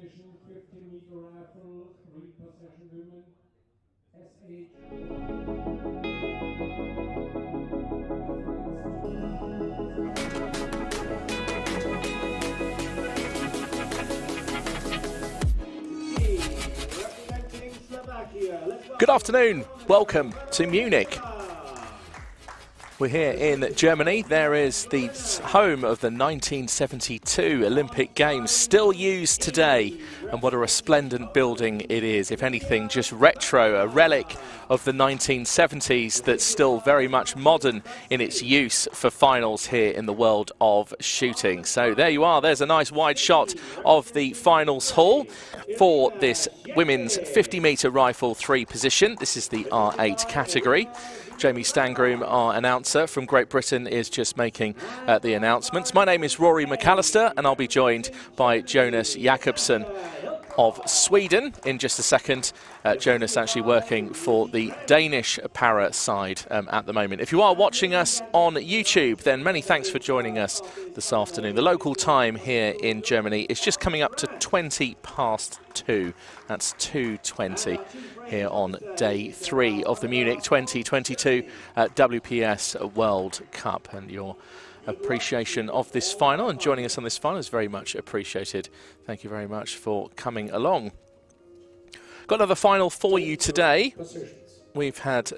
competition, 50-meter rifle, repossession women, SH1. Good afternoon, welcome to Munich. We're here in Germany. There is the home of the 1972 Olympic Games, still used today. And what a resplendent building it is. If anything, just retro, a relic of the 1970s that's still very much modern in its use for finals here in the world of shooting. So there you are. There's a nice wide shot of the finals hall for this women's 50-meter rifle 3 position. This is the R8 category. Jamie Stangroom, our announcer from Great Britain, is just making the announcements. My name is Rory McAllister, and I'll be joined by Jonas Jakobsson of Sweden in just a second. Jonas actually working for the Danish para side at the moment. If you are watching us on YouTube, then many thanks for joining us this afternoon. The local time here in Germany is just coming up to 20 past 2. That's 2:20 here on day 3 of the Munich 2022 WPS World Cup. And your appreciation of this final and joining us on this final is very much appreciated. Thank you very much for coming along. Got another final for you today. We've had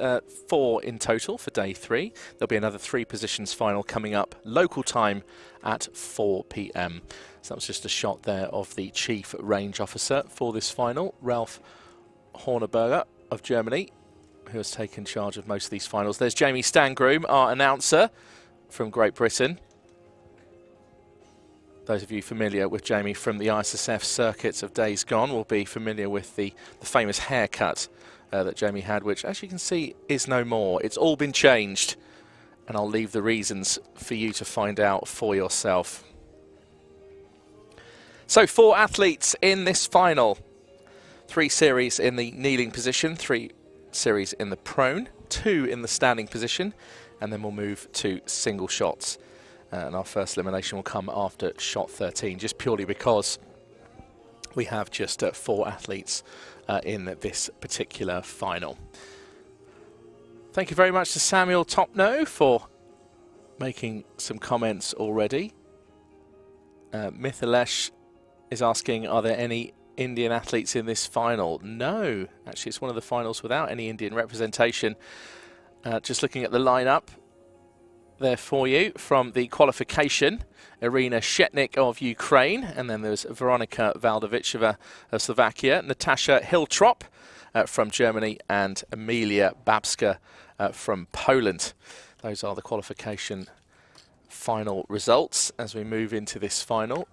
4 in total for day 3. There'll be another 3 positions final coming up local time at 4 p.m. So that was just a shot there of the chief range officer for this final, Ralph Horneberger of Germany, who has taken charge of most of these finals. There's Jamie Stangroom, our announcer from Great Britain. Those of you familiar with Jamie from the ISSF circuits of days gone will be familiar with the famous haircut that Jamie had, which, as you can see, is no more. It's all been changed, and I'll leave the reasons for you to find out for yourself. So 4 athletes in this final. 3 series in the kneeling position, 3 series in the prone, 2 in the standing position, and then we'll move to single shots. And our first elimination will come after shot 13, just purely because we have just 4 athletes in this particular final. Thank you very much to Samuel Topno for making some comments already. Mithalesh is asking, are there any Indian athletes in this final? No, actually it's one of the finals without any Indian representation. Just looking at the lineup there for you from the qualification: Irina Shetnik of Ukraine, and then there's Veronika Valdovichova of Slovakia, Natasha Hiltrop from Germany, and Emilia Babska from Poland. Those are the qualification final results. As we move into this final,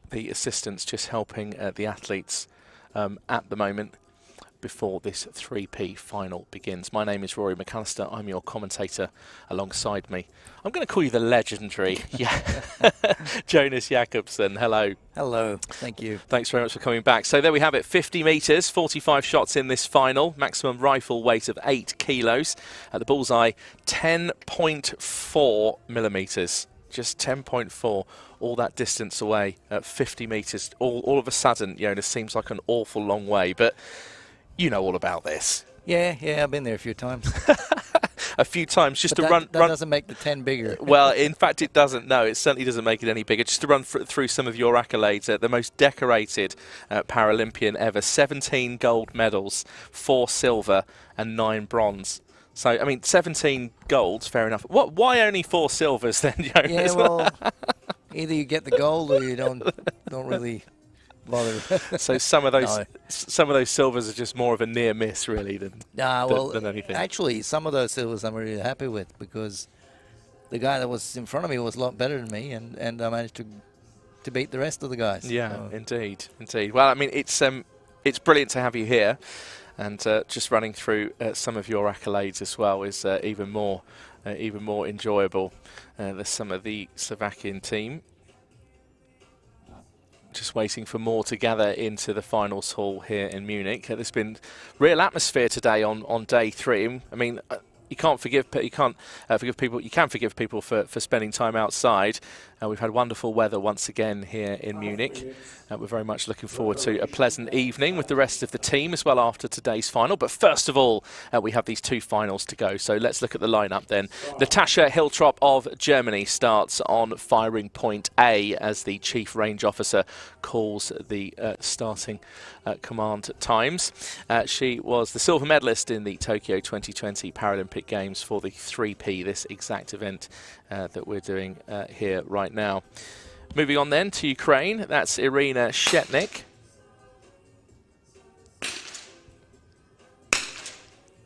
the assistants just helping the athletes at the moment before this 3P final begins. My name is Rory McAllister. I'm your commentator. Alongside me, I'm going to call you the legendary Jonas Jakobsson. Hello. Hello. Thank you. Thanks very much for coming back. So there we have it, 50 metres, 45 shots in this final. Maximum rifle weight of 8 kilos. At the bullseye, 10.4 millimetres. Just 10.4, all that distance away at 50 metres. All of a sudden, Jonas, seems like an awful long way, but you know all about this. Yeah, I've been there a few times. A few times, just but to run. That doesn't make the 10 bigger. Well, in fact, it doesn't. No, it certainly doesn't make it any bigger. Just to run through some of your accolades, the most decorated Paralympian ever: 17 gold medals, 4 silver, and 9 bronze. So, I mean, 17 golds, fair enough. Why only 4 silvers then, Jonas? Yeah, well, either you get the gold or you don't really bother. So some of those silvers are just more of a near miss, really, than anything. Actually, some of those silvers I'm really happy with, because the guy that was in front of me was a lot better than me, and I managed to beat the rest of the guys. Yeah, so. Indeed. Well, I mean, it's brilliant to have you here. And just running through some of your accolades as well is even more enjoyable. There's some of the Slovakian team just waiting for more to gather into the finals hall here in Munich. There's been real atmosphere today on day 3. I mean, you can't forgive people. You can forgive people for spending time outside. We've had wonderful weather once again here in Munich. We're very much looking forward to a pleasant evening with the rest of the team as well after today's final. But first of all, we have these two finals to go. So let's look at the lineup then. Natascha Hiltrop of Germany starts on firing point A as the Chief Range Officer calls the starting command times. She was the silver medalist in the Tokyo 2020 Paralympic Games for the 3P, this exact event that we're doing here right now. Moving on then to Ukraine, that's Irina Shetnik.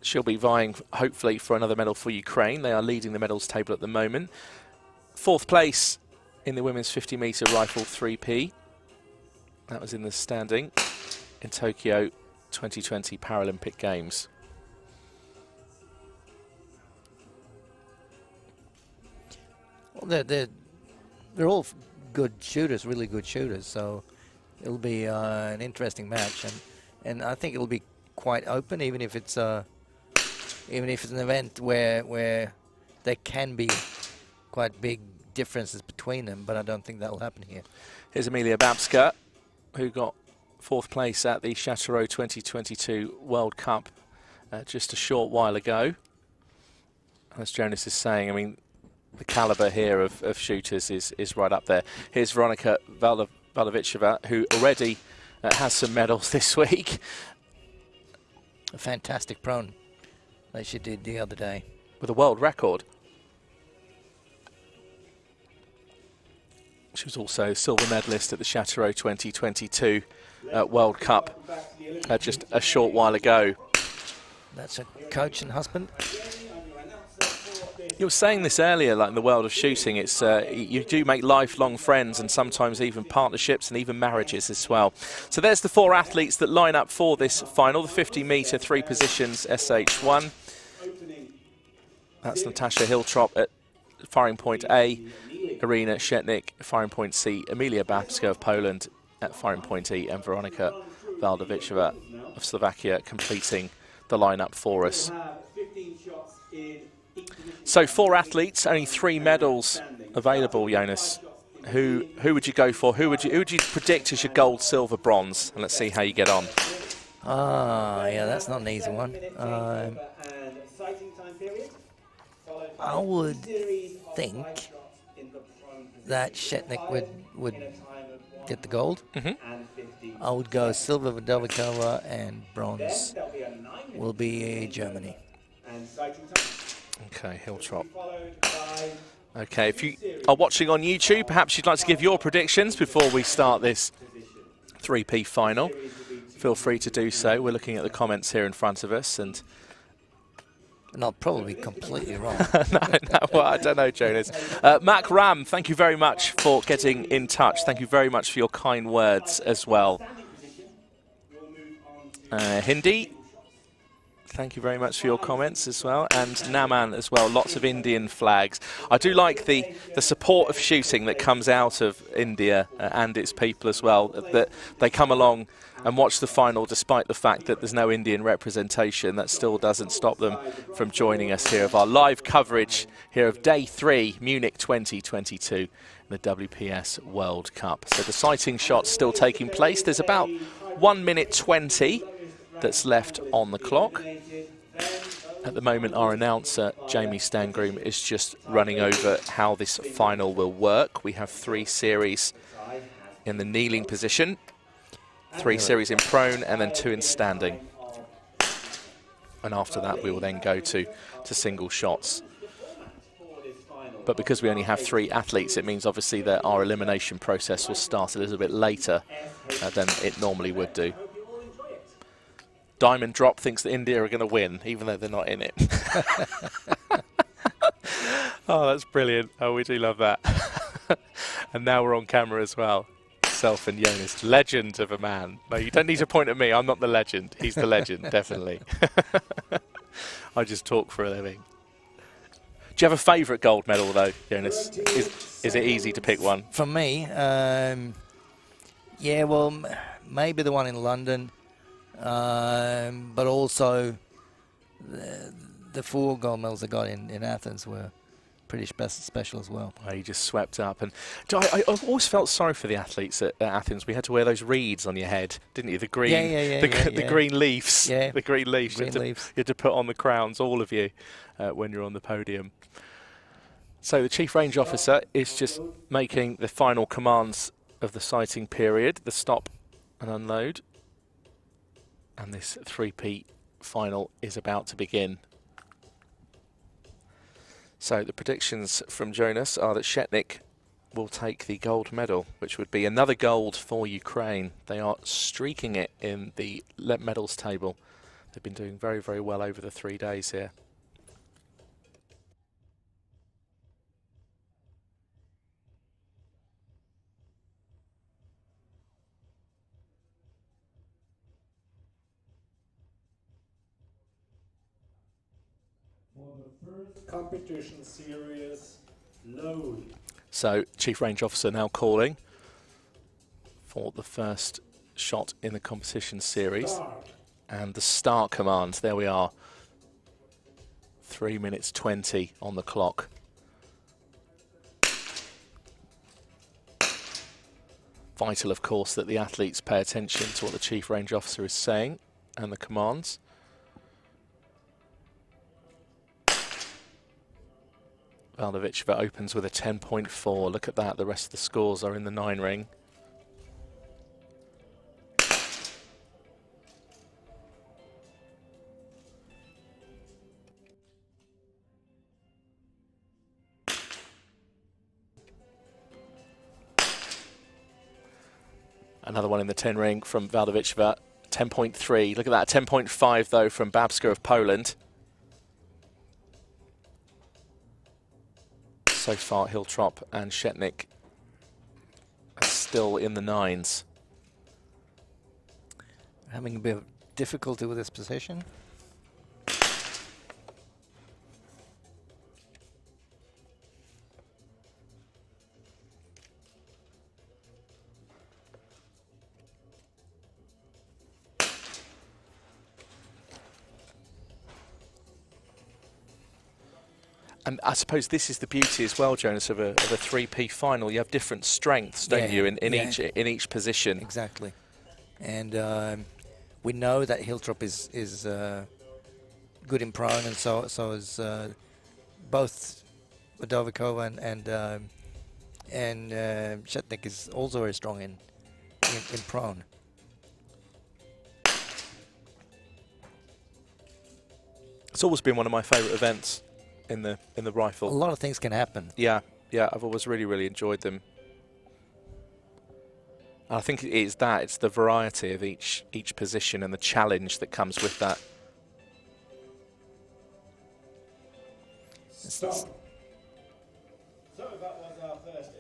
She'll be vying, hopefully, for another medal for Ukraine. They are leading the medals table at the moment. 4th place in the women's 50-metre rifle 3P. That was in the standing in Tokyo 2020 Paralympic Games. Well, they're all good shooters, really good shooters. So it'll be an interesting match, and I think it'll be quite open, even if it's an event where there can be quite big differences between them. But I don't think that'll happen here. Here's Amelia Babska, who got 4th place at the Châteauroux 2022 World Cup just a short while ago. As Jonas is saying, I mean, the calibre here of shooters is right up there. Here's Veronika Valdovichova, who already has some medals this week. A fantastic prone that she did the other day. With a world record. She was also silver medalist at the Châteauroux 2022 World Cup just a short while ago. That's a coach and husband. You were saying this earlier, like in the world of shooting, it's you do make lifelong friends and sometimes even partnerships and even marriages as well. So there's the 4 athletes that line up for this final, the 50-metre 3 positions SH1. That's Natascha Hiltrop at firing point A, Irina Shetnik firing point C, Amelia Babska of Poland at firing point E, and Veronika Valdovichova of Slovakia completing the lineup for us. So 4 athletes, only 3 medals available, Jonas. Who would you go for? Who would you predict as your gold, silver, bronze? And let's see how you get on. Yeah, that's not an easy one. I would think that Shetnik would get the gold. I would go silver for Valdovichova, and bronze will be Germany. Okay, Hiltrop. Okay, if you are watching on YouTube, perhaps you'd like to give your predictions before we start this 3P final. Feel free to do so. We're looking at the comments here in front of us, and not probably completely wrong. no, well, I don't know, Jonas. Mac Ram, thank you very much for getting in touch. Thank you very much for your kind words as well. Hindi, thank you very much for your comments as well. And Naman as well, lots of Indian flags. I do like the support of shooting that comes out of India and its people as well, that they come along and watch the final despite the fact that there's no Indian representation. That still doesn't stop them from joining us here of our live coverage here of Day 3, Munich 2022, the WPS World Cup. So the sighting shot's still taking place. There's about 1 minute 20 that's left on the clock. At the moment, our announcer, Jamie Stangroom, is just running over how this final will work. We have 3 series in the kneeling position, 3 series in prone, and then 2 in standing. And after that, we will then go to single shots. But because we only have 3 athletes, it means obviously that our elimination process will start a little bit later than it normally would do. Diamond Drop thinks that India are going to win, even though they're not in it. Oh, that's brilliant. Oh, we do love that. And now we're on camera as well. Self and Jonas, legend of a man. No, you don't need to point at me. I'm not the legend. He's the legend, definitely. I just talk for a living. Do you have a favourite gold medal, though, Jonas? Is it easy to pick one? For me, yeah, well, maybe the one in London. But also the 4 gold medals I got in Athens were pretty special as well. He just swept up. And I always felt sorry for the athletes at Athens. We had to wear those reeds on your head, didn't you? The green, the green leaves. Yeah. The green leaves. Green leaves. You had to put on the crowns, all of you, when you're on the podium. So the Chief Range Officer is just making the final commands of the sighting period, the stop and unload. And this 3P final is about to begin. So the predictions from Jonas are that Shetnik will take the gold medal, which would be another gold for Ukraine. They are streaking it in the medals table. They've been doing very, very well over the 3 days here. Competition series load. So Chief Range Officer now calling for the first shot in the competition series. Start. And the start command, there we are. 3 minutes 20 on the clock. Vital, of course, that the athletes pay attention to what the Chief Range Officer is saying and the commands. Valdovichova opens with a 10.4. Look at that, the rest of the scores are in the 9 ring. Another one in the 10 ring from Valdovichova, 10.3. Look at that, 10.5 though from Babska of Poland. So far, Hiltrop and Shetnik are still in the 9s. Having a bit of difficulty with this position. And I suppose this is the beauty as well, Jonas, of a 3P final. You have different strengths, don't you, in each position. Exactly. And we know that Hiltrop is good in prone, and so is both Vodovikova and Shetnik is also very strong in prone. It's always been one of my favourite events in the rifle. A lot of things can happen. Yeah, I've always really enjoyed them. And I think it's the variety of each position and the challenge that comes with that. Stop.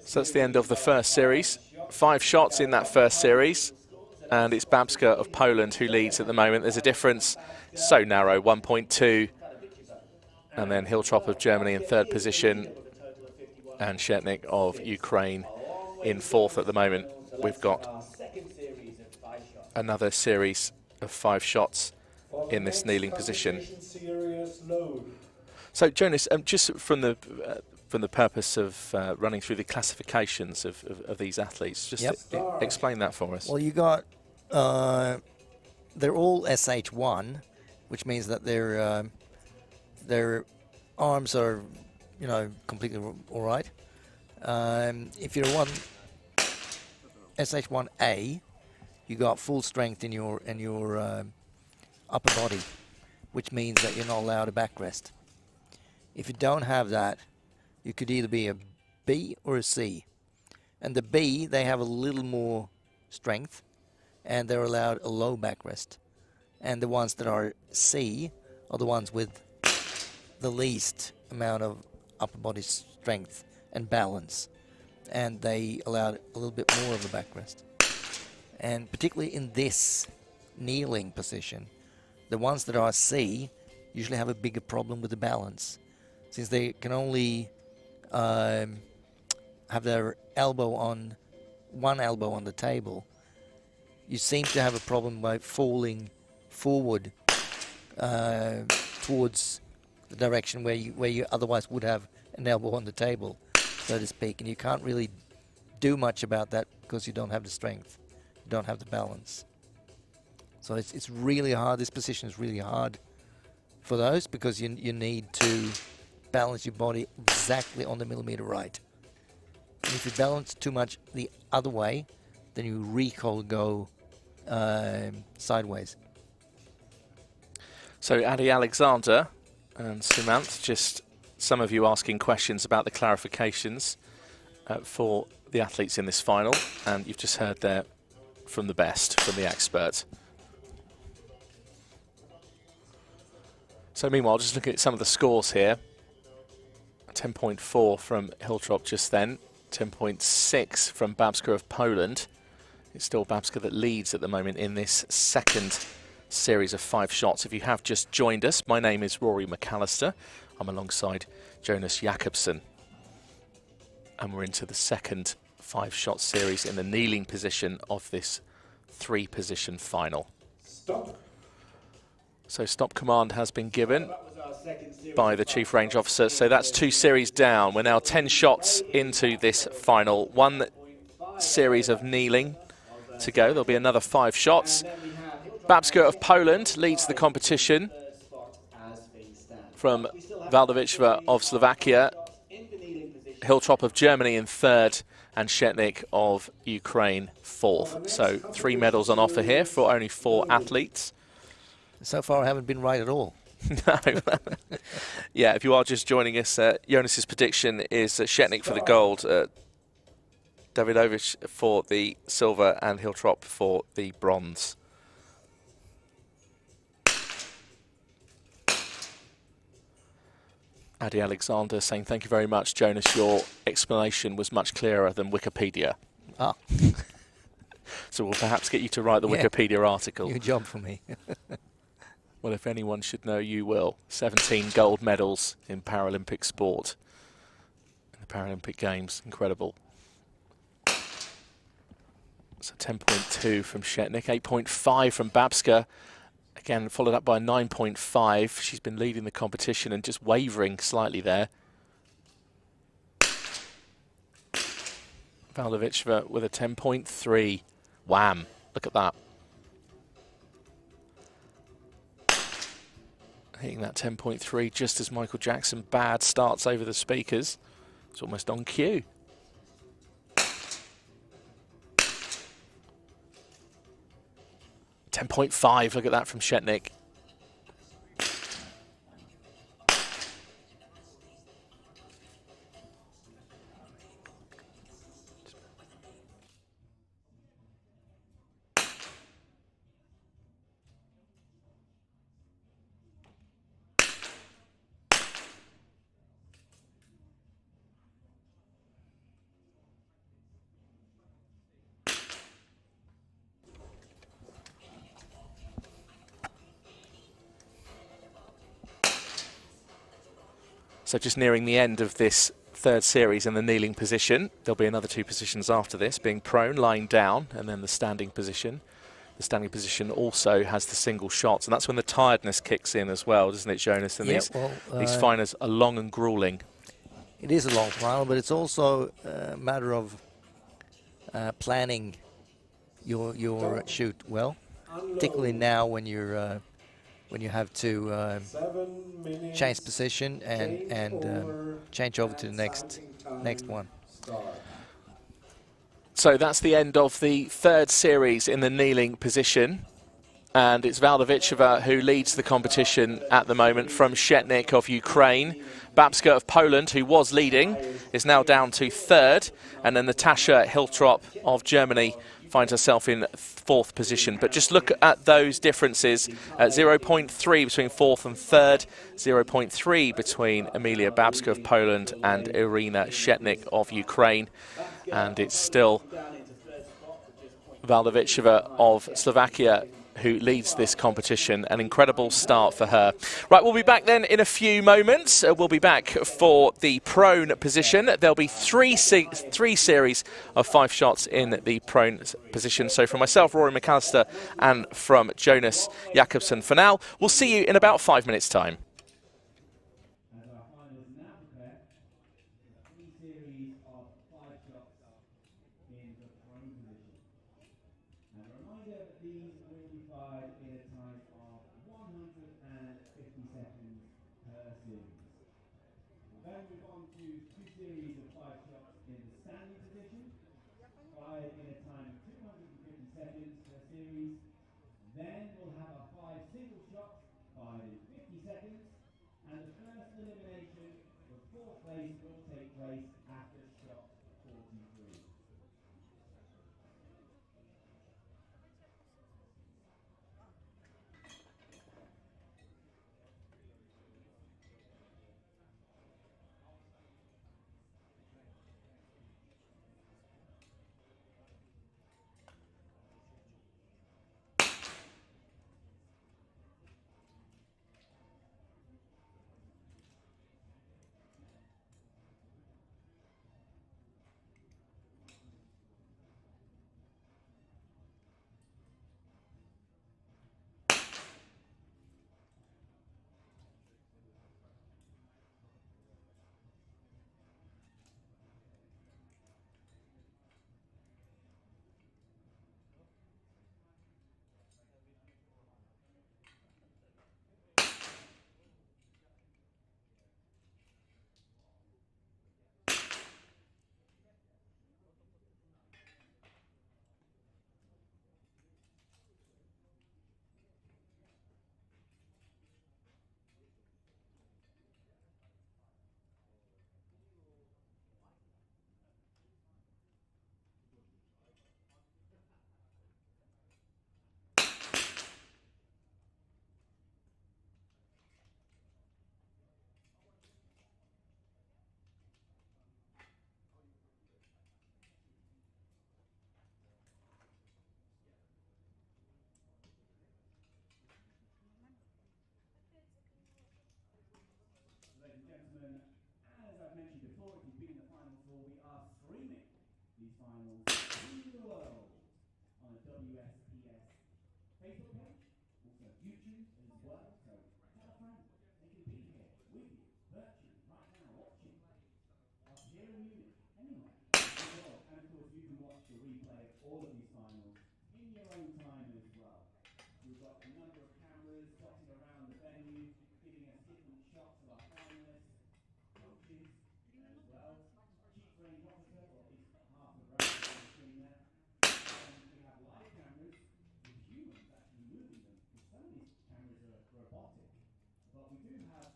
So that's the end of the first series. 5 shots in that first series, and it's Babska of Poland who leads at the moment. There's a difference so narrow, 1.2. And then Hiltrop of Germany in 3rd position, and Shetnik of Ukraine in 4th at the moment. We've got another series of 5 shots in this kneeling position. So, Jonas, just from the purpose of running through the classifications of these athletes, just explain that for us. Well, you got they're all SH1, which means that their arms are, completely all right. If you're one SH1A, you got full strength in your upper body, which means that you're not allowed a backrest. If you don't have that, you could either be a B or a C. And the B, they have a little more strength, and they're allowed a low backrest. And the ones that are C are the ones with the least amount of upper body strength and balance, and they allowed a little bit more of a backrest. And particularly in this kneeling position, the ones that are C usually have a bigger problem with the balance, since they can only have their one elbow on the table. You seem to have a problem by falling forward towards the direction where you otherwise would have an elbow on the table, so to speak, and you can't really do much about that because you don't have the strength, you don't have the balance. So it's really hard. This position is really hard for those because you need to balance your body exactly on the millimeter right. And if you balance too much the other way, then your recoil go sideways. So Adi Alexander and Sumant, just some of you asking questions about the clarifications for the athletes in this final, and you've just heard there from the best, from the expert. So meanwhile, just looking at some of the scores here. 10.4 from Hiltrop just then, 10.6 from Babska of Poland. It's still Babska that leads at the moment in this second series of 5 shots. If you have just joined us, my name is Rory McAllister. I'm alongside Jonas Jakobsen. And we're into the second 5-shot series in the kneeling position of this 3-position final. Stop. So stop command has been given by the Chief Range Officer. So that's 2 series down. We're now 10 shots into this final. 1 series of kneeling to go. There'll be another 5 shots. Babska of Poland leads the competition from Valdovichova of Slovakia, Hiltrop of Germany in 3rd, and Shetnik of Ukraine 4th. So 3 medals on offer here for only 4 athletes. So far, I haven't been right at all. No. Yeah, if you are just joining us, Jonas's prediction is Shetnik for the gold, Davidovich for the silver, and Hiltrop for the bronze. Adi Alexander saying, thank you very much, Jonas. Your explanation was much clearer than Wikipedia. Ah. So we'll perhaps get you to write the Wikipedia article. New job for me. Well, if anyone should know, you will. 17 gold medals in Paralympic sport. In the Paralympic Games. Incredible. So 10.2 from Shetnik, 8.5 from Babska. Again, followed up by 9.5. She's been leading the competition and just wavering slightly there. Valdovichova with a 10.3. Wham! Look at that. Hitting that 10.3 just as Michael Jackson Bad starts over the speakers. It's almost on cue. .5, look at that from Shetnik. So just nearing the end of this 3rd series in the kneeling position. There'll be another 2 positions after this, being prone, lying down, and then the standing position. The standing position also has the single shots, and that's when the tiredness kicks in as well, doesn't it, Jonas? And these finals are long and grueling. It is a long final, but it's also a matter of planning your shoot well, particularly now when you're when you have to change position and change over to the next one. So that's the end of the 3rd series in the kneeling position. And it's Valdovichova who leads the competition at the moment from Shetnik of Ukraine. Babska of Poland, who was leading, is now down to 3rd. And then Natasha Hiltrop of Germany finds herself in 4th position. But just look at those differences. 0.3 between 4th and 3rd, 0.3 between Emilia Babska of Poland and Irina Shetnik of Ukraine. And it's still Valdovichova of Slovakia who leads this competition. An incredible start for her. Right, we'll be back then in a few moments. We'll be back for the prone position. There'll be three series of 5 shots in the prone position. So from myself, Rory McAllister, and from Jonas Jakobsen. For now, we'll see you in about 5 minutes' time. these will be fired in a time of 150 seconds per series. We'll then move on to 2 series of 5 shots in the standing position, fired in a time of 250 seconds per series. Then we'll have our 5 single shots fired in 50 seconds, and the first elimination for 4th place will take place after shot 43. Ladies and gentlemen, as I've mentioned before, if you've been in the final 4, we are streaming these finals to the world on the WSPS Facebook page, also YouTube as well. So tell a friend, they can be here with you, virtually, right now, watching us here in Munich, anywhere in the world. And of course, you can watch the replay of all of these finals in your own time as well. We've got a number of cameras dotted around the venue, giving us different shots of our finalists, coaches as well, chief range officer, or at least half of the range on the screen there. And we have live cameras with humans actually moving them, because some of these cameras are robotic. But we do have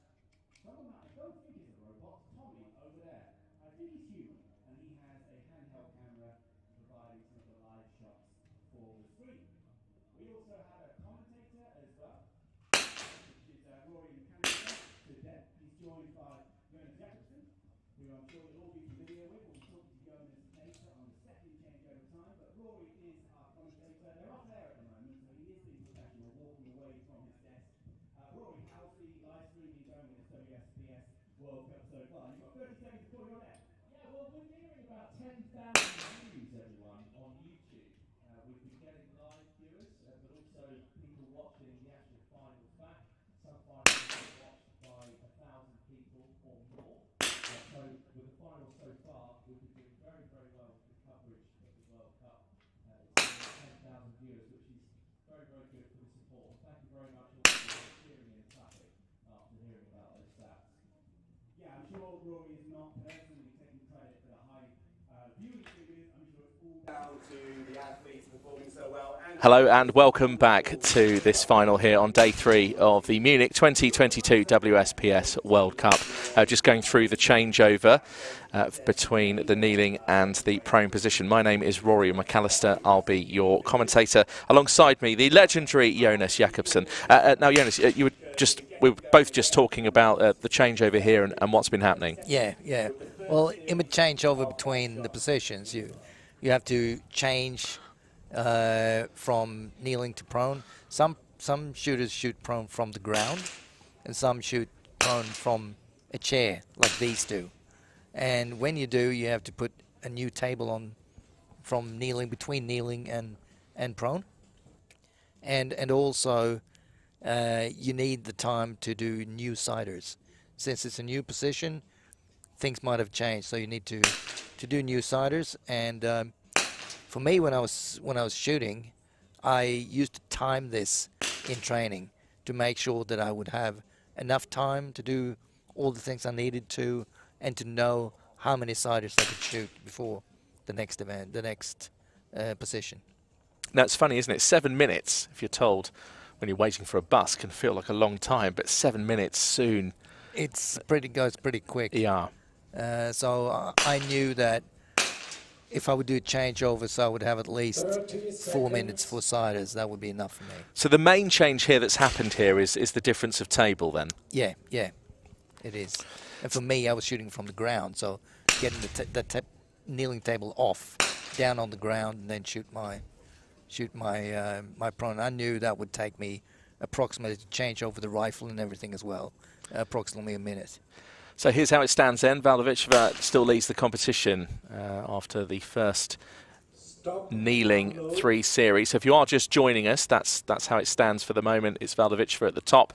someone that I don't think is a robot, Tommy, over there. I think he's human, and he has a handheld camera providing some of the live shots for the stream. We also have a commentator as well, which is Rory McAllister today. He's joined by Jonas Jakobsen, who I'm sure you'll all be familiar with. We'll be talking to Jonas later on the second changeover time, but Rory is our commentator. They're off there at the moment, so he is being professional, walking away from his desk. Rory, how's the live streaming going in this WSPS World Cup so far? You've got 30 seconds before you're on air. Yeah, well, we're nearing about 10,000 views, everyone, on YouTube. We've been getting live viewers, but also people watching the actual finals back. Some finals have been watched by 1,000 people or more. So with the finals so far, we've been doing very, very well with the coverage of the World Cup. It's 10,000 viewers, which is very, very good for the support. Thank you very much all for cheering and clapping after hearing about those stats. Yeah, I'm sure Rory is not personally taking credit for the high viewing figures. I'm sure it's all down to the athletes performing so well. Hello and welcome back to this final here on day 3 of the Munich 2022 WSPS World Cup. Just going through the changeover between the kneeling and the prone position. My name is Rory McAllister. I'll be your commentator. Alongside me, the legendary Jonas Jakobsen. Now, Jonas, we were both just talking about the changeover here and what's been happening. Yeah. Well, in the changeover between the positions, you have to change from kneeling to prone. Some shooters shoot prone from the ground, and some shoot prone from a chair, like these do. And when you do, you have to put a new table on from kneeling, between kneeling and prone. And also, you need the time to do new siders. Since it's a new position, things might have changed, so you need to do new siders. And for me, when I was shooting, I used to time this in training to make sure that I would have enough time to do all the things I needed to, and to know how many siders I could shoot before the next event, the next position. Now, it's funny, isn't it? 7 minutes, if you're told when you're waiting for a bus, can feel like a long time, but 7 minutes soon. Goes pretty quick. Yeah. So I knew that if I would do a changeover, so I would have at least 4 minutes for siders. That would be enough for me. So the main change here that's happened here is the difference of table then? Yeah, it is. And for me, I was shooting from the ground, so getting the kneeling table off, down on the ground, and then shoot my prone. I knew that would take me approximately, to change over the rifle and everything as well, approximately a minute. So here's how it stands then. Valdoviceva still leads the competition after the first kneeling 3 series. So if you are just joining us, that's how it stands for the moment. It's Valdoviceva at the top.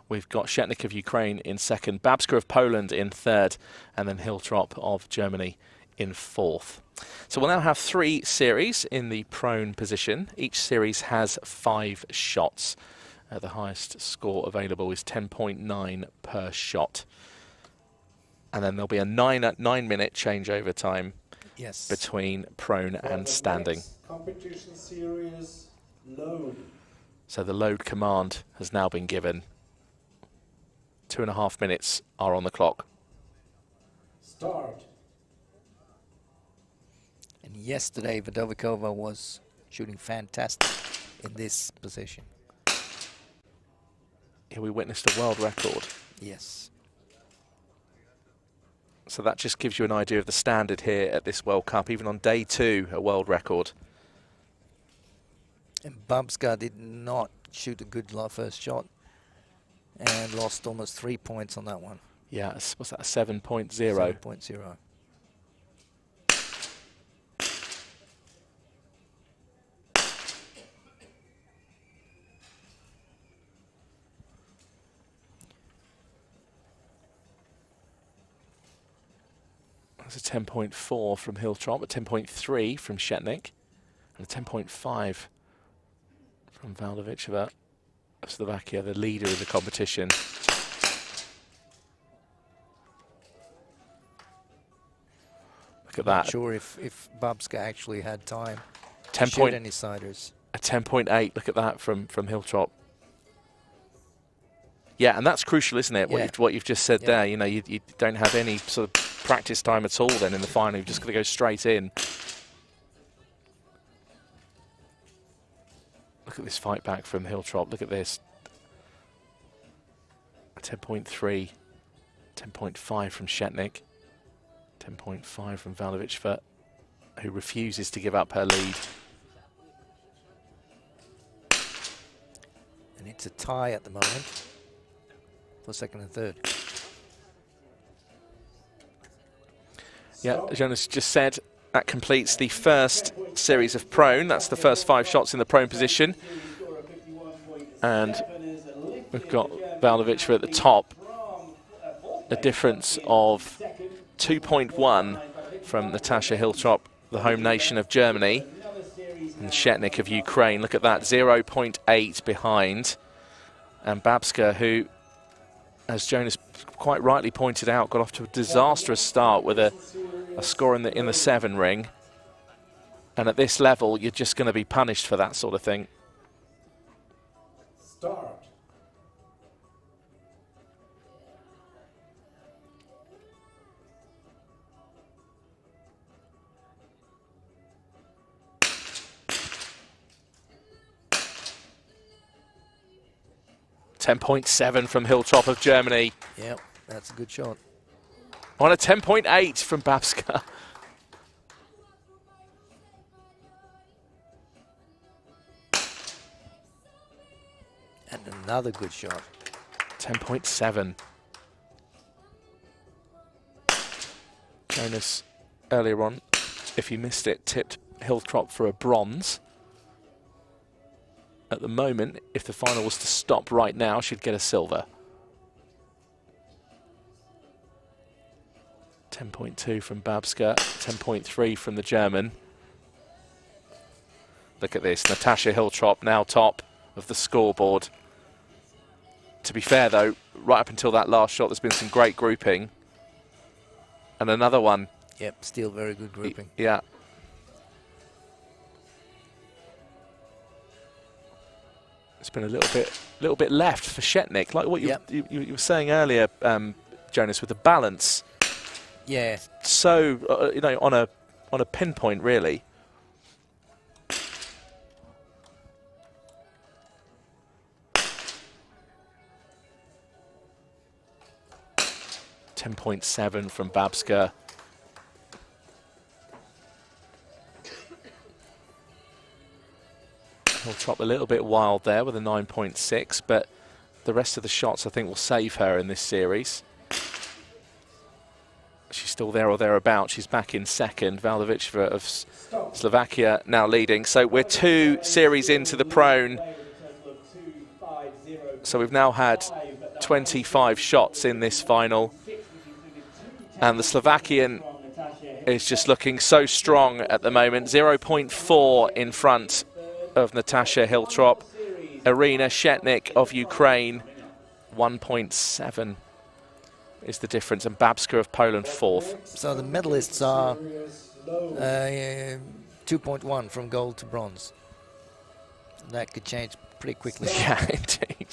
We've got Shetnik of Ukraine in second, Babska of Poland in third, and then Hiltrop of Germany in fourth. So we'll now have 3 series in the prone position. Each series has 5 shots. The highest score available is 10.9 per shot. And then there'll be a 9-minute changeover time between prone and standing. Competition series load. So the load command has now been given. 2.5 minutes are on the clock. Start. And yesterday, Vadovikova was shooting fantastic in this position. Here we witnessed a world record. Yes. So that just gives you an idea of the standard here at this World Cup. Even on day 2, a world record. And Babska did not shoot a good first shot and lost almost 3 points on that one. Yeah, what's that, a 7.0? 7.0. That's a 10.4 from Hiltrop, a 10.3 from Shetnik, and a 10.5 from Valdoviceva of Slovakia, the leader of the competition. Look at that. Not sure if Babska actually had time 10 to shoot any siders. A 10.8, look at that from Hiltrop. Yeah, and that's crucial, isn't it? What you've just said there. You know, you don't have any sort of practice time at all then in the final. You've just got to go straight in. Look at this fight back from Hiltrop. Look at this. 10.3, 10.5 from Shetnik, 10.5 from Valdoviceva, who refuses to give up her lead. And it's a tie at the moment for second and third. Yeah, Jonas just said that completes the first series of prone. That's the first 5 shots in the prone position. And we've got Valdoviceva at the top. A difference of 2.1 from Natasha Hiltrop, the home nation of Germany, and Shetnik of Ukraine. Look at that, 0.8 behind. And Babska, who, as Jonas quite rightly pointed out, got off to a disastrous start with a score in the 7 ring. And at this level, you're just going to be punished for that sort of thing. Start. .7 from Hiltrop of Germany. Yep, that's a good shot. On a 10.8 from Babska. And another good shot. 10.7. Jonas, earlier on, if you missed it, tipped Hiltrop for a bronze. At the moment, if the final was to stop right now, she'd get a silver. 10.2 from Babska, 10.3 from the German. Look at this, Natasha Hiltrop now top of the scoreboard. To be fair though, right up until that last shot, there's been some great grouping. And another one. Yep, still very good grouping. Yeah. It's been a little bit left for Shetnik, like what you were saying earlier, Jonas, with the balance. Yeah. So you know, on a pinpoint really. .7 from Babska. He'll drop a little bit wild there with a 9.6, but the rest of the shots I think will save her in this series. She's still there or thereabouts. She's back in second. Valdovichova of Slovakia now leading. So we're 2 series into the prone. So we've now had 25 shots in this final. And the Slovakian is just looking so strong at the moment. 0.4 in front of Natasha Hiltrop. Irina Shetnik of Ukraine, 1.7 is the difference. And Babska of Poland, 4th. So the medalists are 2.1 from gold to bronze. That could change pretty quickly. Yeah, indeed.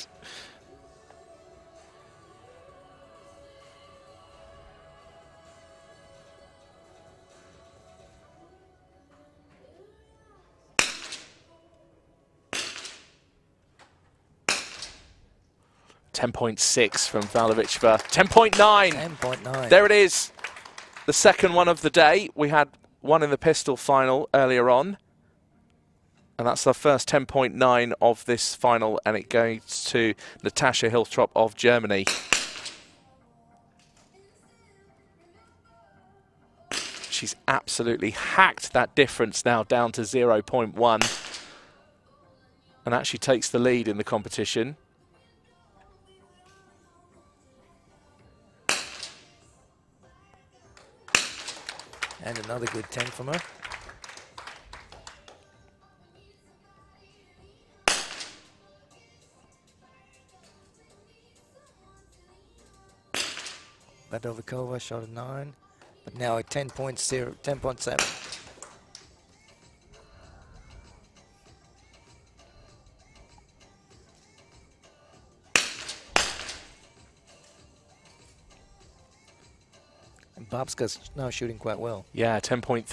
.6 from Valdovichova. 10.9. 10.9. There it is. The second one of the day. We had one in the pistol final earlier on. And that's the first 10.9 of this final. And it goes to Natasha Hiltrop of Germany. She's absolutely hacked that difference now down to 0.1. And actually takes the lead in the competition. And another good 10 from her. Badovikova shot a 9, but now a 10.0, 10.7. Babska's now shooting quite well. Yeah, 10.3.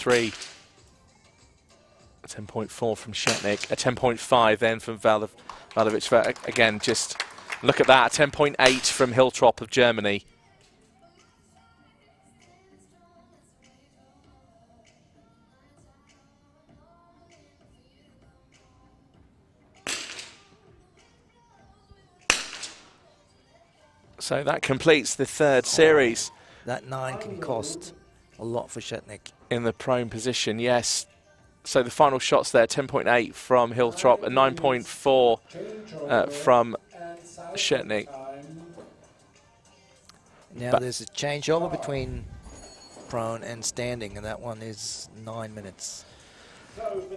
10.4 from Shetnik. A 10.5 then from Valdovichova. Again, just look at that. 10.8 from Hiltrop of Germany. So that completes the third series. That 9 can cost a lot for Shetnik. In the prone position, yes. So the final shots there, 10.8 from Hiltrop, a 9.4 from Shetnik. Now there's a changeover between prone and standing, and that one is 9 minutes.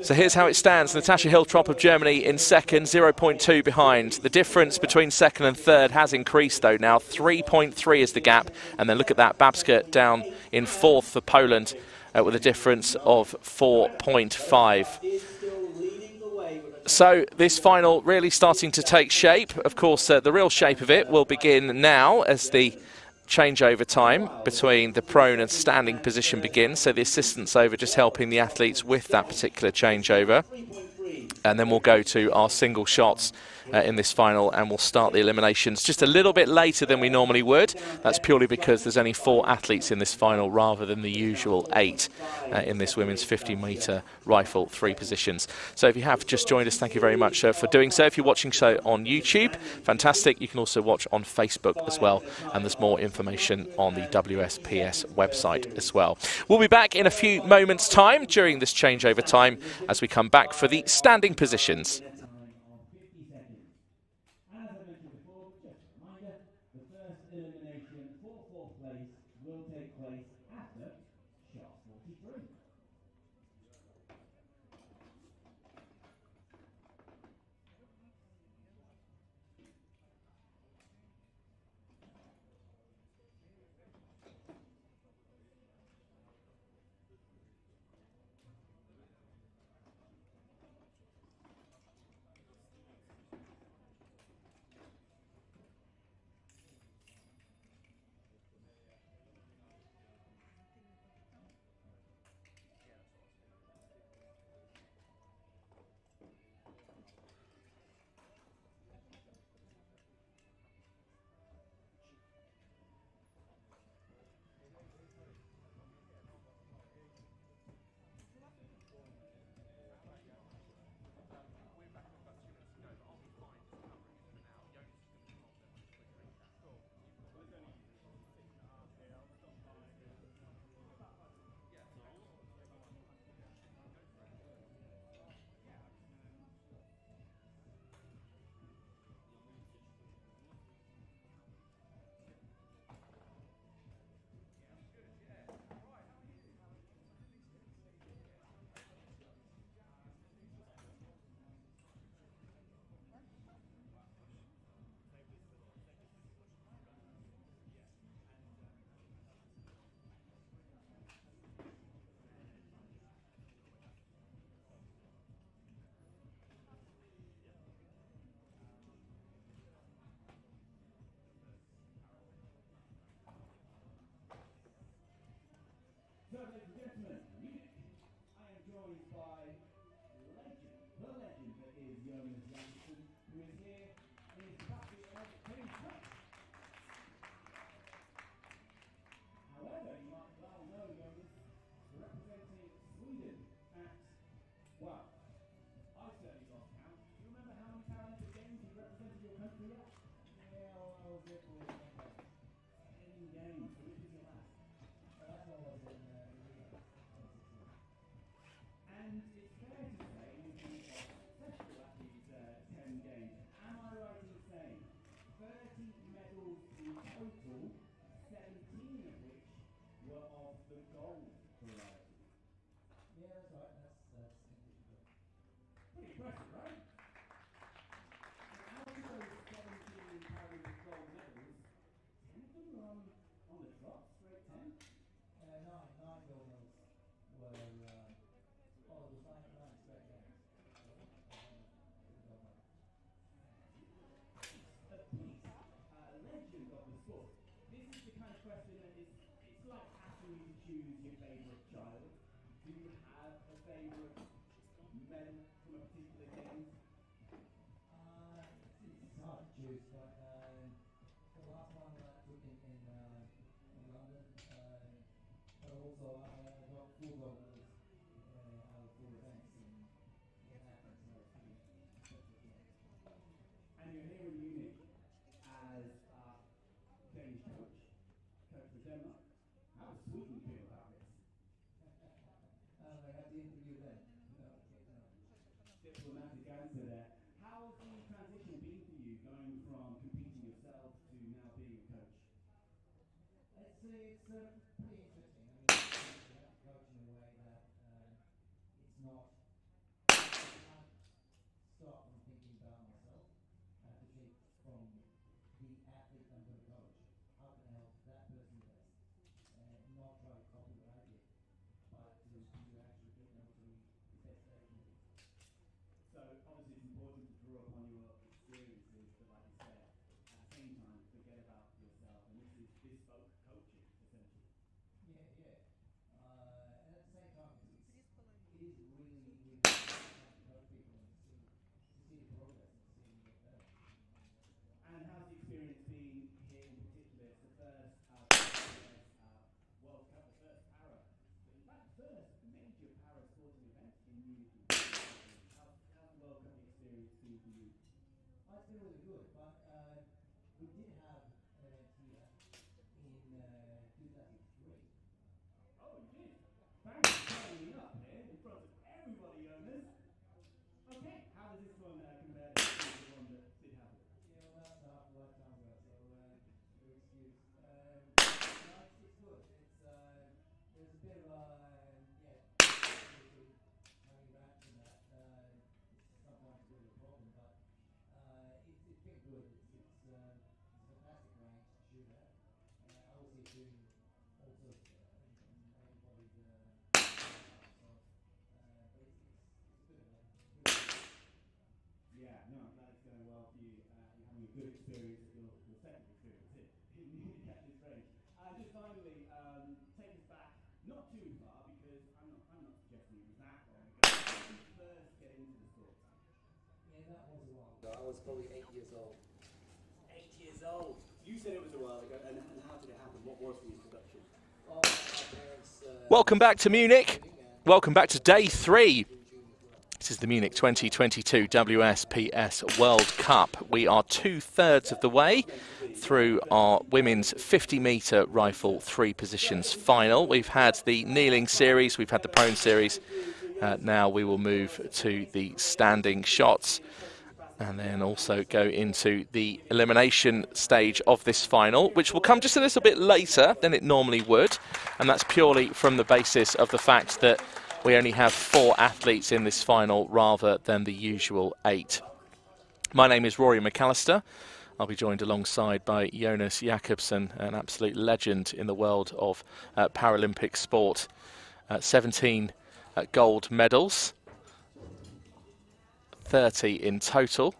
So here's how it stands. Natasha Hiltrop of Germany in second, 0.2 behind. The difference between second and third has increased though now. 3.3 is the gap. And then look at that, Babska down in fourth for Poland with a difference of 4.5. So this final really starting to take shape. Of course, the real shape of it will begin now as the changeover time between the prone and standing position begins. So the assistant's over just helping the athletes with that particular changeover. And then we'll go to our single shots in this final, and we'll start the eliminations just a little bit later than we normally would. That's purely because there's only 4 athletes in this final rather than the usual 8 in this women's 50-metre rifle 3 positions. So if you have just joined us, thank you very much for doing so. If you're watching so on YouTube, fantastic. You can also watch on Facebook as well, and there's more information on the WSPS website as well. We'll be back in a few moments' time during this changeover time as we come back for the standing positions. asking you to choose your favourite child. Do you have a favourite medal from a particular game? It's hard to choose, but the last one that I took in London, but also I got full gold medals out of 4 events in Athens, and that was pretty special for me. And you're here in Munich as a Danish coach for Denmark. How does Sweden feel about this? I have to interview them. No. Diplomatic answer there. How's the transition been for you, going from competing yourself to now being a coach? It's pretty interesting. I mean, you have to coach in a way that it's not. I can't stop from thinking about myself. I have to think from the athlete I'm going to coach. How can I help that person best? And not try to copy what I did, but to actually get them to the best they can be. So obviously it's important to draw upon your experiences, but like you said, at the same time, forget about yourself. And this is bespoke coaching, essentially. Yeah. And at the same time, it is really fun to coach people and to see the progress and to see them get better. And how's the experience been here in particular? It's the first World Cup, the first in fact, first major para sporting event in Munich. How's the World Cup experience been for you? It's been really good, but we did have an event here in 2003. Oh, you did? Thanks for showing up here in front of everybody, Jonas. Okay, how does this one compare to the one that did happen? Yeah, well, that's half a lifetime ago, so your excuse. No, it's good. There's a bit of obviously having that and that sometimes a bit of a problem, but it's been good. It's a fantastic range to shoot at. I also do all sorts and everybody's so but it's a good event. Yeah, no, I'm glad it's going well for you. You're having a good experience at your second experience here in Munich at this range. Just finally, take us back not too far, because I'm not suggesting it was that long ago. How did you first get into the sport? Yeah, that was a while ago. I was probably 8 years old. 8 years old. You said it was a while ago, and how did it happen? What was the introduction? Well, my parents, Welcome back to Munich. Welcome back to day 3. This is the Munich 2022 WSPS World Cup. We are 2/3 of the way through our women's 50-metre rifle 3 positions final. We've had the kneeling series, we've had the prone series. Now we will move to the standing shots and then also go into the elimination stage of this final, which will come just a little bit later than it normally would. And that's purely from the basis of the fact that we only have 4 athletes in this final rather than the usual 8. My name is Rory McAllister. I'll be joined alongside by Jonas Jakobsen, an absolute legend in the world of Paralympic sport. 17 gold medals, 30 in total.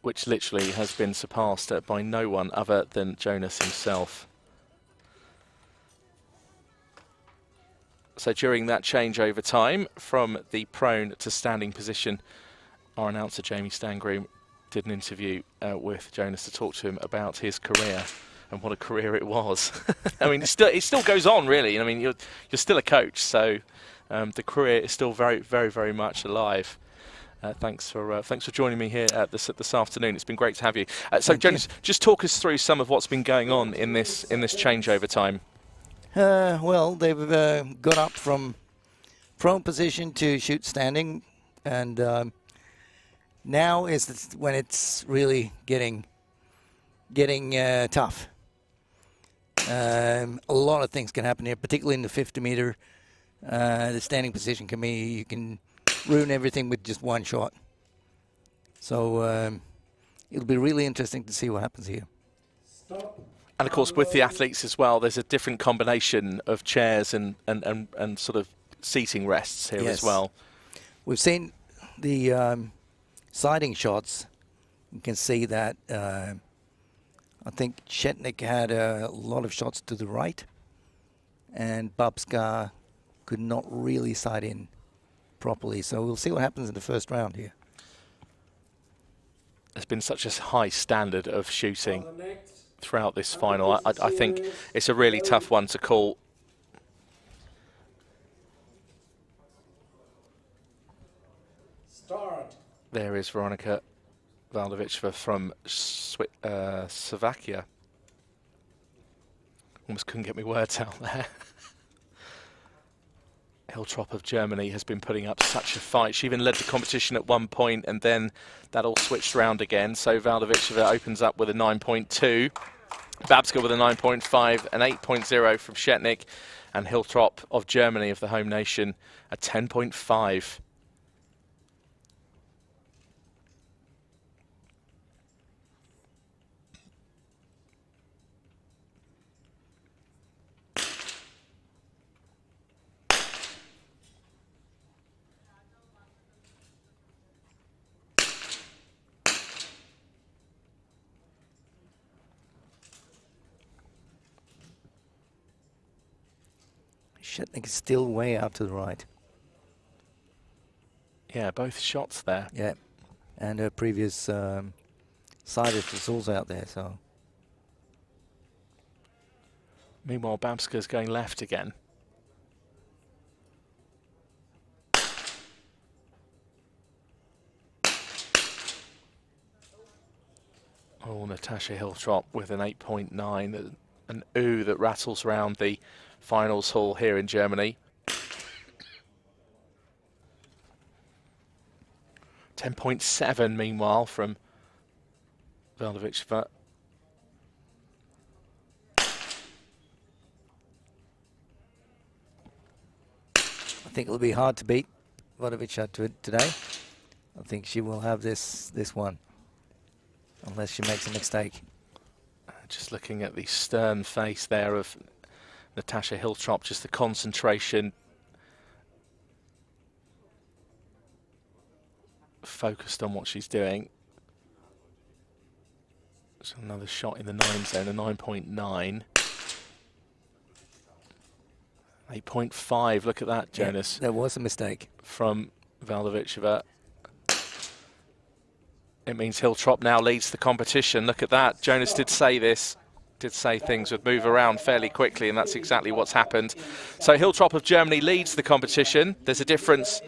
Which literally has been surpassed by no one other than Jonas himself. So during that changeover time from the prone to standing position, our announcer Jamie Stangroom did an interview with Jonas to talk to him about his career and what a career it was. I mean, it still goes on, really. I mean, you're still a coach, so the career is still very, very, very much alive. Thanks for joining me here this afternoon. It's been great to have you. So, Jonas, just talk us through some of what's been going on in this changeover time. Well, they've got up from prone position to shoot standing, and now is when it's really getting tough. A lot of things can happen here, particularly in the 50-meter. The standing position you can ruin everything with just one shot. So it'll be really interesting to see what happens here. Stop. And of course, with the athletes as well, there's a different combination of chairs and sort of seating rests here as well. We've seen the sighting shots. You can see that I think Chetnik had a lot of shots to the right, and Babska could not really side in properly. So we'll see what happens in the first round here. There's been such a high standard of shooting throughout this final. I think it's a really tough one to call. Start. There is Veronika Valdovichova from Slovakia. Almost couldn't get my words out there. Hiltrop of Germany has been putting up such a fight. She even led the competition at one point, and then that all switched around again. So Valdovichova opens up with a 9.2. Babska with a 9.5, an 8.0 from Chetnik, and Hiltrop of Germany, of the home nation, a 10.5. Chetnik is still way out to the right. Yeah, both shots there. Yeah, and her previous side was also out there. So meanwhile, Babska's going left again. Oh, Natasha Hiltrop with an 8.9, an ooh that rattles around the finals hall here in Germany. 10.7 meanwhile from Valdovichova. I think it'll be hard to beat Valdovichova today. I think she will have this one, unless she makes a mistake. Just looking at the stern face there of Natasha Hiltrop, just the concentration, focused on what she's doing. So another shot in the 9 zone, a 9.9. 8.5, look at that, Jonas. Yeah, there was a mistake. From Valdovichova. It means Hiltrop now leads the competition. Look at that. Jonas did say this, did say things would move around fairly quickly, and that's exactly what's happened. So Hiltrop of Germany leads the competition. There's a difference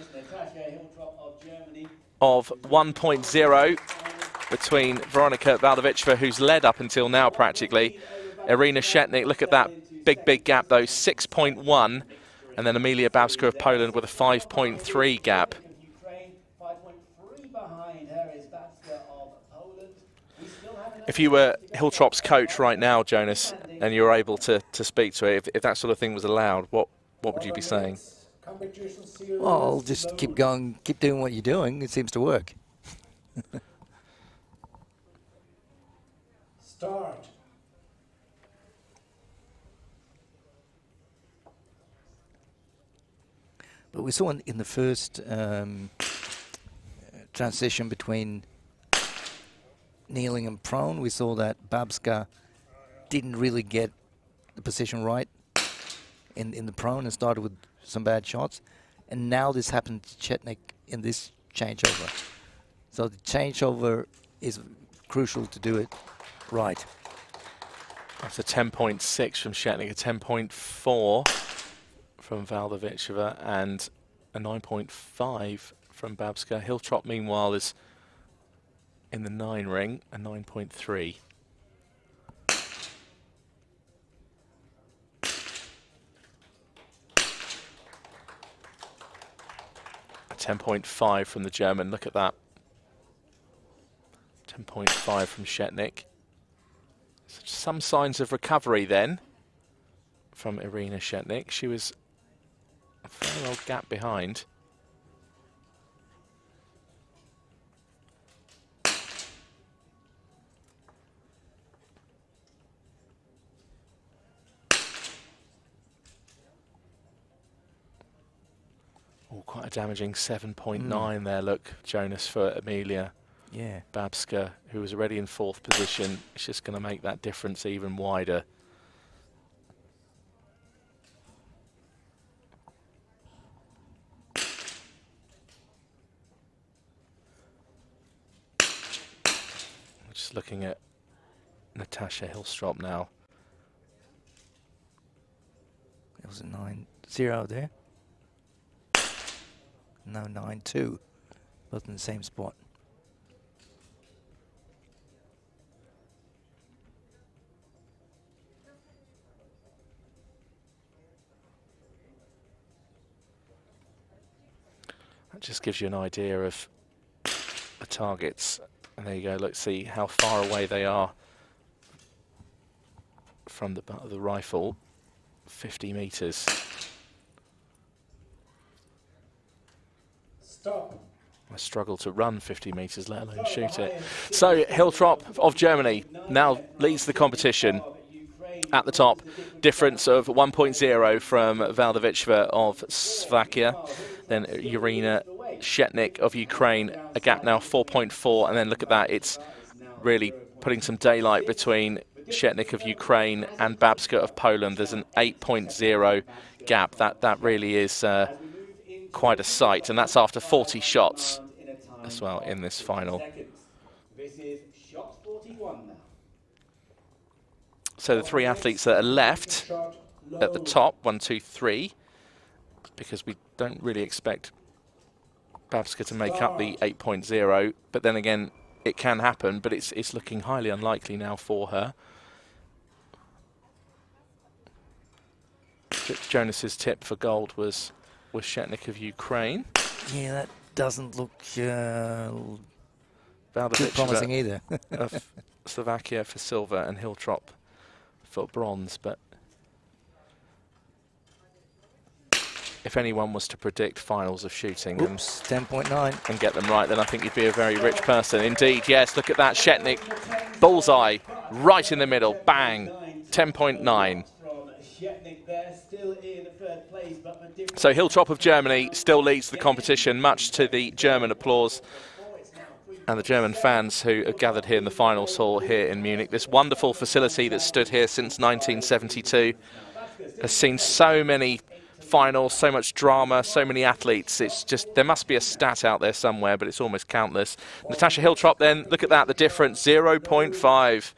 of 1.0 between Veronika Valdovichova, who's led up until now practically. Irina Chetnik, look at that big gap though, 6.1. And then Emilia Babska of Poland with a 5.3 gap. If you were Hiltrop's coach right now, Jonas, and you were able to speak to it, if that sort of thing was allowed, what would you be saying? Well, I'll just keep going, keep doing what you're doing. It seems to work. Start. But we saw in the first transition between kneeling and prone, we saw that Babska didn't really get the position right in the prone and started with some bad shots. And now this happened to Chetnik in this changeover. So the changeover is crucial to do it right. That's a 10.6 from Chetnik, a 10.4 from Valdovichova, and a 9.5 from Babska. Hiltrop, meanwhile, is in the 9 ring, a 9.3. A 10.5 from the German, look at that. 10.5 from Chetnik. Some signs of recovery then from Irina Chetnik. She was a fair old gap behind. Oh, quite a damaging 7.9 there, look, Jonas, for Emilia. Yeah. Babska, who was already in 4th position. It's just going to make that difference even wider. Just looking at Natasha Hillstrop now. It was a 9-0 there. No, 9-2. Both in the same spot. That just gives you an idea of the targets. And there you go, let's see how far away they are from the butt of the rifle. 50 metres. Stop. I struggle to run 50 metres, let alone shoot it. So Hilltrop of Germany now leads the competition at the top. Difference of 1.0 from Valdovichova of Slovakia. Then Irina Shetnik of Ukraine, a gap now 4.4. And then look at that, it's really putting some daylight between Shetnik of Ukraine and Babska of Poland. There's an 8.0 gap. That really is quite a sight, and that's after 40 shots as well in this final. So the 3 athletes that are left at the top, 1, 2, 3, because we don't really expect Babska to make up the 8.0, but then again, it can happen, but it's looking highly unlikely now for her. Jonas's tip for gold was Shetnik of Ukraine. Yeah, that doesn't look too Valdovichova promising either. of Slovakia for silver and Hilltrop for bronze. But if anyone was to predict finals of shooting 10.9 and get them right, then I think you'd be a very rich person. Indeed, yes, look at that. Shetnik, bullseye, right in the middle, bang, 10.9. So Hilltrop of Germany still leads the competition, much to the German applause and the German fans who have gathered here in the finals hall here in Munich. This wonderful facility that's stood here since 1972 has seen so many finals, so much drama, so many athletes. It's just, there must be a stat out there somewhere, but it's almost countless. Natasha Hilltrop then, look at that, the difference, 0.5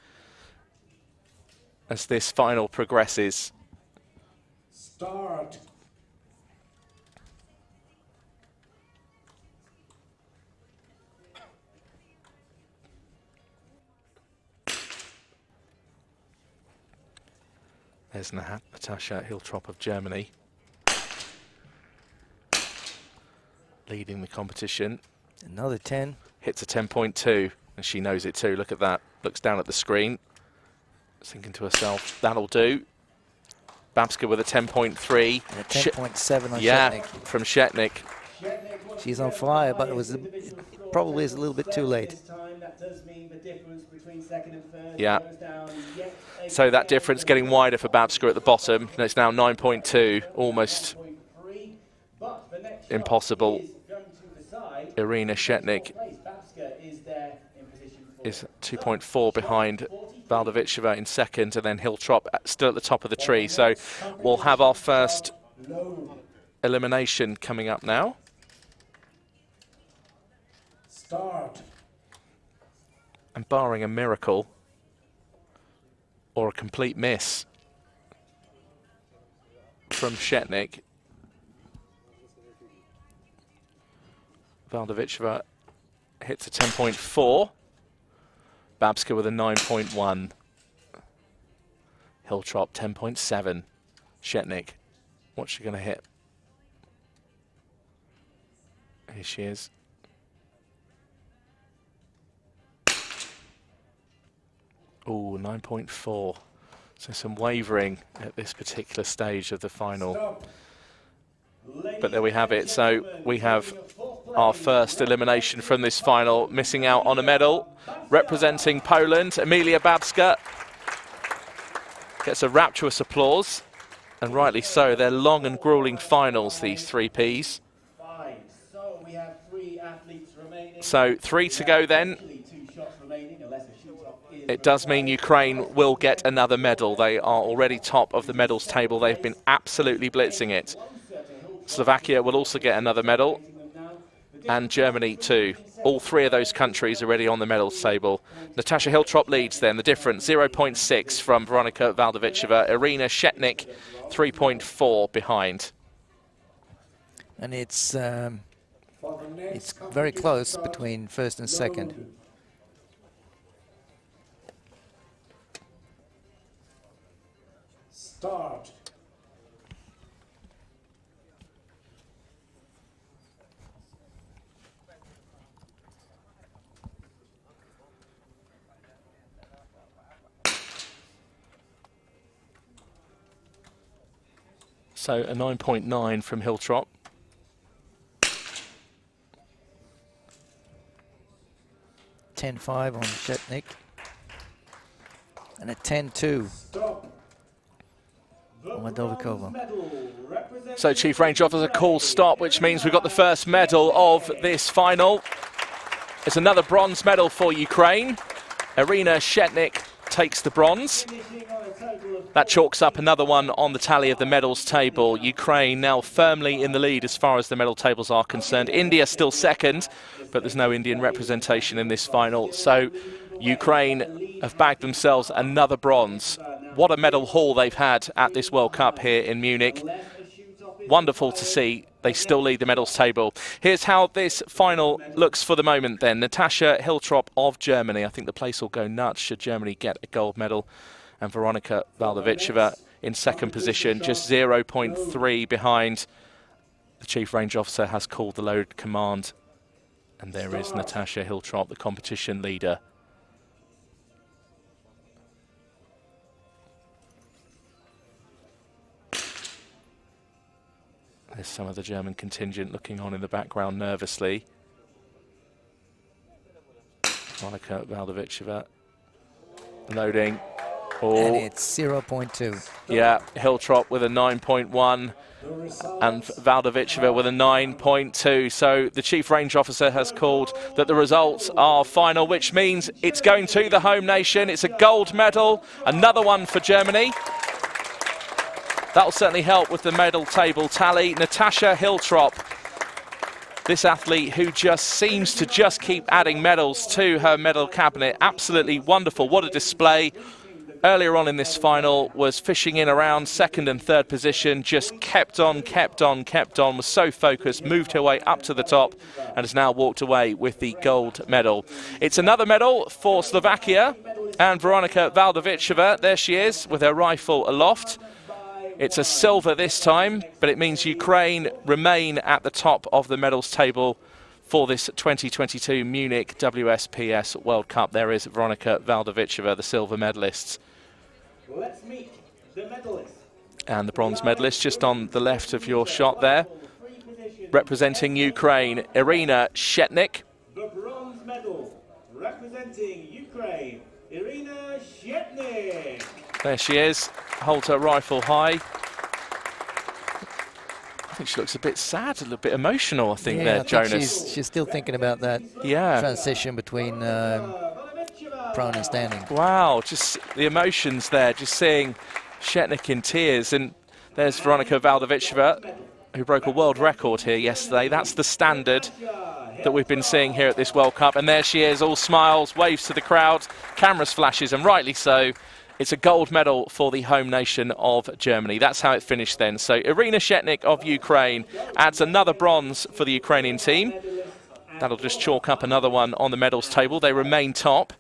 as this final progresses. Start. There's Natasha Hilltrop of Germany leading the competition. Another 10. Hits a 10.2, and she knows it too. Look at that. Looks down at the screen, thinking to herself, that'll do. Babska with a 10.3. 10.7 on yeah, Shetnik. from Shetnik. She's on fire, but it probably is a little bit too late. Yeah. So that difference getting wider for Babska at the bottom. And it's now 9.2, almost impossible. Irina Shetnik is 2.4 behind Valdovichova in second, and then Hilltrop still at the top of the tree. So we'll have our first elimination coming up now. Start. And barring a miracle or a complete miss from Shetnik, Valdovichova hits a 10.4. Babska with a 9.1. Hilltrop 10.7. Shetnik, what's she going to hit? Here she is. Oh, 9.4. So some wavering at this particular stage of the final. Stop. But there we have it. So we have our first elimination from this final, missing out on a medal. Representing Poland, Emilia Babska gets a rapturous applause, and rightly so. They're long and grueling finals, these 3Ps. So we have 3 athletes remaining. So 3 to go then. Actually 2 shots remaining, unless a shoot-off is It does mean Ukraine will get another medal. They are already top of the medals table. They've been absolutely blitzing it. Slovakia will also get another medal, and Germany too. All 3 of those countries already on the medals table. Natasha Hiltrop leads then. The difference, 0.6 from Veronika Valdovichova. Irina Shetnik, 3.4 behind. And it's very close between first and second. Start. So a 9.9 from Hiltrop. (10.5) on Shetnik. And a 10.2 on Valdovikova. So Chief Range Officer calls stop, which means we've got the first medal of this final. It's another bronze medal for Ukraine. Irina Shetnik takes the bronze. That chalks up another one on the tally of the medals table. Ukraine now firmly in the lead as far as the medal tables are concerned. India still second, but there's no Indian representation in this final. So Ukraine have bagged themselves another bronze. What a medal haul they've had at this World Cup here in Munich. Wonderful to see. They still lead the medals table. Here's how this final looks for the moment then. Natasha Hiltrop of Germany. I think the place will go nuts should Germany get a gold medal. And Veronika Valdovichova in second position, just 0.3 behind. The Chief Range Officer has called the load command. And there is Natasha Hiltrop, the competition leader. There's some of the German contingent looking on in the background nervously. Veronika Valdovichova loading. And it's 0.2. Yeah, Hiltrop with a 9.1 and Valdovichova with a 9.2. So the Chief Range Officer has called that the results are final, which means it's going to the home nation. It's a gold medal, another one for Germany. That'll certainly help with the medal table tally. Natasha Hiltrop, this athlete who just seems to just keep adding medals to her medal cabinet. Absolutely wonderful. What a display. Earlier on in this final was fishing in around second and third position, just kept on, was so focused, moved her way up to the top and has now walked away with the gold medal. It's another medal for Slovakia and Veronika Valdovichova. There she is with her rifle aloft. It's a silver this time, but it means Ukraine remain at the top of the medals table for this 2022 Munich WSPS World Cup. There is Veronika Valdovichova, the silver medalist. Let's meet the medalists. And the bronze medalist just on the left of your shot there. Representing Ukraine, Irina Shetnik. The bronze medal representing Ukraine, Irina Shetnik. There she is, holds her rifle high. I think she looks a bit sad, a little bit emotional, I think, there, Jonas. She's still thinking about that transition between prone and standing. Wow, just the emotions there, just seeing Shetnik in tears. And there's Veronika Valdovichova, who broke a world record here yesterday. That's the standard that we've been seeing here at this World Cup. And there she is, all smiles, waves to the crowd, cameras flashes, and rightly so. It's a gold medal for the home nation of Germany. That's how it finished then. So Irina Shetnik of Ukraine adds another bronze for the Ukrainian team. That'll just chalk up another one on the medals table. They remain top.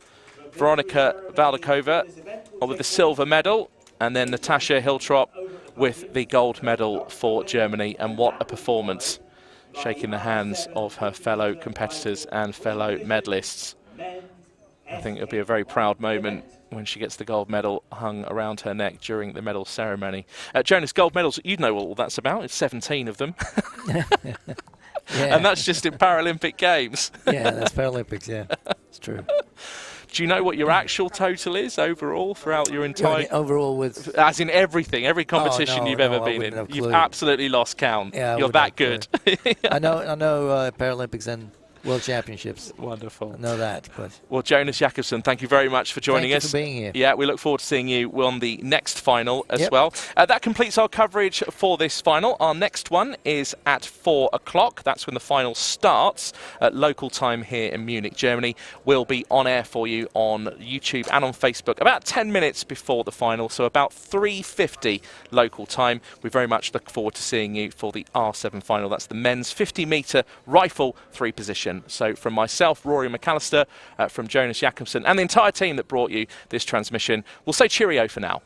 Veronika Valdovichova with the silver medal, and then Natasha Hiltrop with the gold medal for Germany. And what a performance. Shaking the hands of her fellow competitors and fellow medalists. I think it'll be a very proud moment when she gets the gold medal hung around her neck during the medal ceremony. Jonas, gold medals, you know what all that's about. It's 17 of them. And that's just in Paralympic Games. Yeah, that's Paralympics, yeah. It's true. Do you know what your actual total is overall throughout your entire... overall with... As in everything, every competition you've ever been in. You've absolutely lost count. Yeah, you're that good. I know Paralympics and World Championships. Wonderful. I know that, but Well, Jonas Jakobsen, thank you very much for joining us. Thank you for being here. Yeah, we look forward to seeing you on the next final as Yep. well. That completes our coverage for this final. Our next one is at 4 o'clock. That's when the final starts at local time here in Munich, Germany. We'll be on air for you on YouTube and on Facebook about 10 minutes before the final, so about 3:50 local time. We very much look forward to seeing you for the R7 final. That's the men's 50-metre rifle 3-position. So from myself, Rory McAllister, from Jonas Jakobsen, and the entire team that brought you this transmission, we'll say cheerio for now.